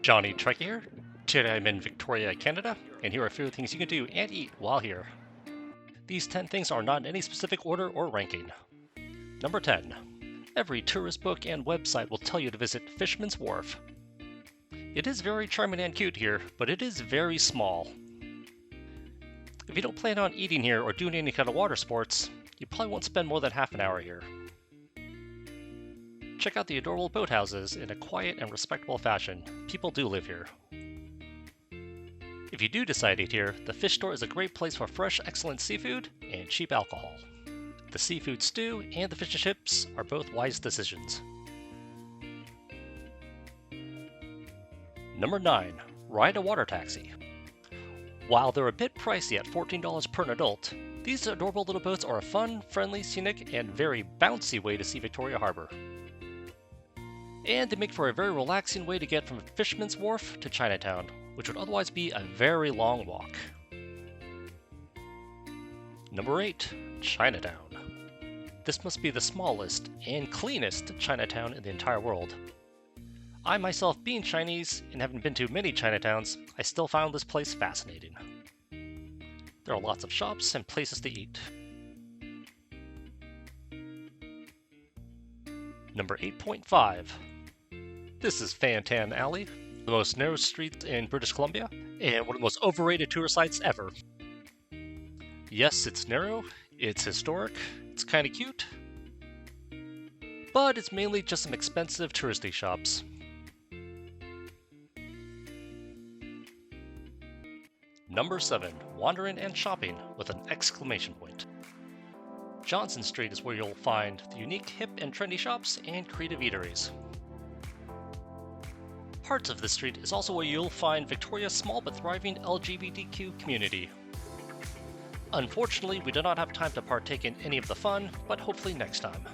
Johnny Trek here. Today I'm in Victoria, Canada, and here are a few things you can do and eat while here. These 10 things are not in any specific order or ranking. Number 10. Every tourist book and website will tell you to visit Fisherman's Wharf. It is very charming and cute here, but it is very small. If you don't plan on eating here or doing any kind of water sports, you probably won't spend more than half an hour here. Check out the adorable boathouses in a quiet and respectable fashion. People do live here. If you do decide to eat here, the fish store is a great place for fresh, excellent seafood and cheap alcohol. The seafood stew and the fish and chips are both wise decisions. Number 9. Ride a water taxi. While they're a bit pricey at $14 per adult, these adorable little boats are a fun, friendly, scenic, and very bouncy way to see Victoria Harbor. And they make for a very relaxing way to get from Fisherman's Wharf to Chinatown, which would otherwise be a very long walk. Number 8. Chinatown. This must be the smallest and cleanest Chinatown in the entire world. I myself being Chinese and having been to many Chinatowns, I still found this place fascinating. There are lots of shops and places to eat. Number 8.5. This is Fantan Alley, the most narrow street in British Columbia, and one of the most overrated tourist sites ever. Yes, it's narrow, it's historic, it's kinda cute, but it's mainly just some expensive touristy shops. Number 7. Wandering and shopping with an exclamation point. Johnson Street is where you'll find the unique hip and trendy shops and creative eateries. Parts of this street is also where you'll find Victoria's small but thriving LGBTQ community. Unfortunately, we do not have time to partake in any of the fun, but hopefully next time.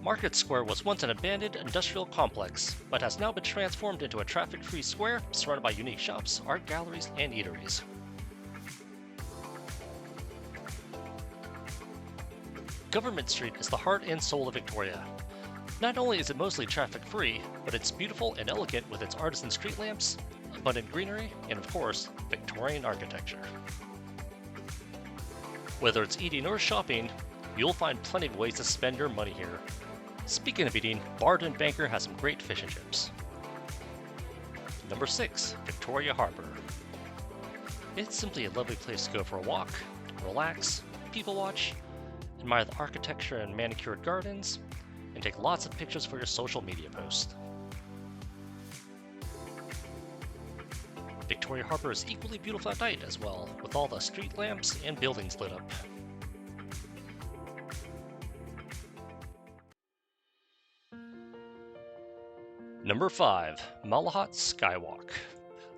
Market Square was once an abandoned industrial complex, but has now been transformed into a traffic-free square surrounded by unique shops, art galleries, and eateries. Government Street is the heart and soul of Victoria. Not only is it mostly traffic-free, but it's beautiful and elegant with its artisan street lamps, abundant greenery, and of course, Victorian architecture. Whether it's eating or shopping, you'll find plenty of ways to spend your money here. Speaking of eating, Bard & Banker has some great fish and chips. Number 6. Victoria Harbor. It's simply a lovely place to go for a walk, relax, people watch, admire the architecture and manicured gardens, and take lots of pictures for your social media posts. Victoria Harbor is equally beautiful at night as well, with all the street lamps and buildings lit up. Number 5. Malahat Skywalk.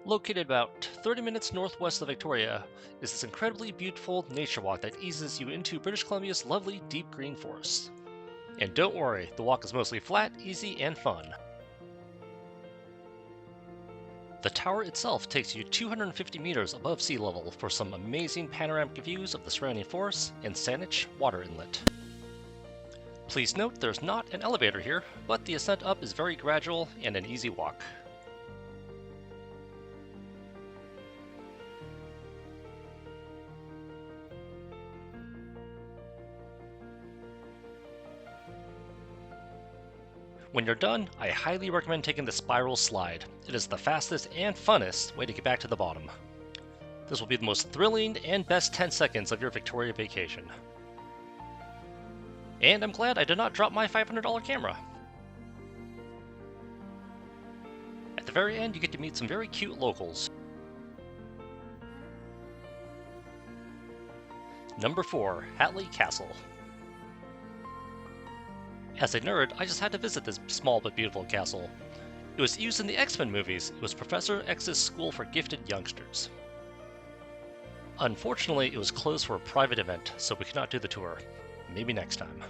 Located about 30 minutes northwest of Victoria is this incredibly beautiful nature walk that eases you into British Columbia's lovely deep green forests. And don't worry, the walk is mostly flat, easy, and fun. The tower itself takes you 250 meters above sea level for some amazing panoramic views of the surrounding forests and Saanich water inlet. Please note there's not an elevator here, but the ascent up is very gradual and an easy walk. When you're done, I highly recommend taking the spiral slide. It is the fastest and funnest way to get back to the bottom. This will be the most thrilling and best 10 seconds of your Victoria vacation. And I'm glad I did not drop my $500 camera. At the very end, you get to meet some very cute locals. Number 4. Hatley Castle. As a nerd, I just had to visit this small but beautiful castle. It was used in the X-Men movies. It was Professor X's school for gifted youngsters. Unfortunately, it was closed for a private event, so we could not do the tour. Maybe next time.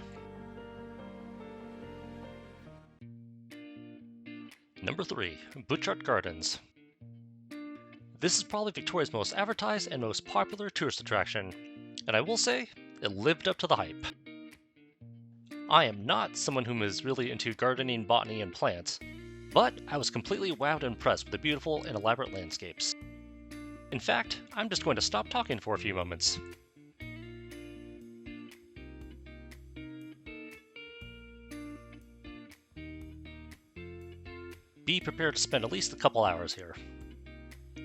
Number 3. Butchart Gardens. This is probably Victoria's most advertised and most popular tourist attraction, and I will say, it lived up to the hype. I am not someone who is really into gardening, botany, and plants, But I was completely wowed and impressed with the beautiful and elaborate landscapes. In fact, I'm just going to stop talking for a few moments. Be prepared to spend at least a couple hours here.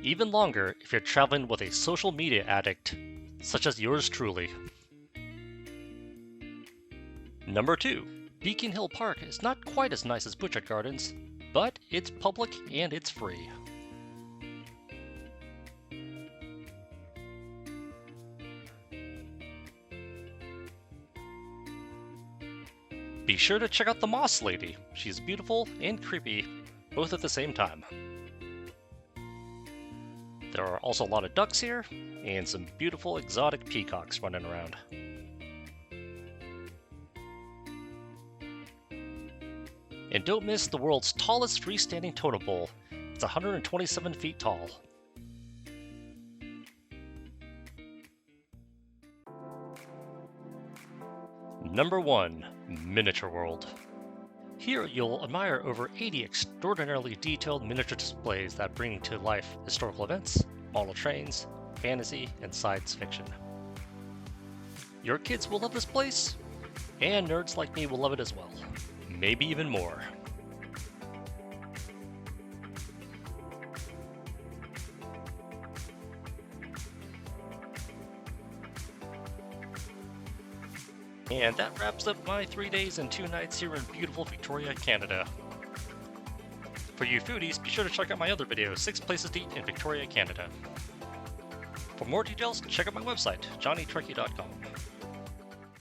Even longer if you're traveling with a social media addict, such as yours truly. Number 2. Beacon Hill Park is not quite as nice as Butchart Gardens, but it's public and it's free. Be sure to check out the Moss Lady. She's beautiful and creepy, both at the same time. There are also a lot of ducks here, and some beautiful exotic peacocks running around. And don't miss the world's tallest freestanding totem pole. It's 127 feet tall. Number 1. Miniature World. Here you'll admire over 80 extraordinarily detailed miniature displays that bring to life historical events, model trains, fantasy, and science fiction. Your kids will love this place, and nerds like me will love it as well. Maybe even more. And that wraps up my 3 days and 2 nights here in beautiful Victoria, Canada. For you foodies, be sure to check out my other video, 6 Places to Eat in Victoria, Canada. For more details, check out my website, johnnetrekkie.com.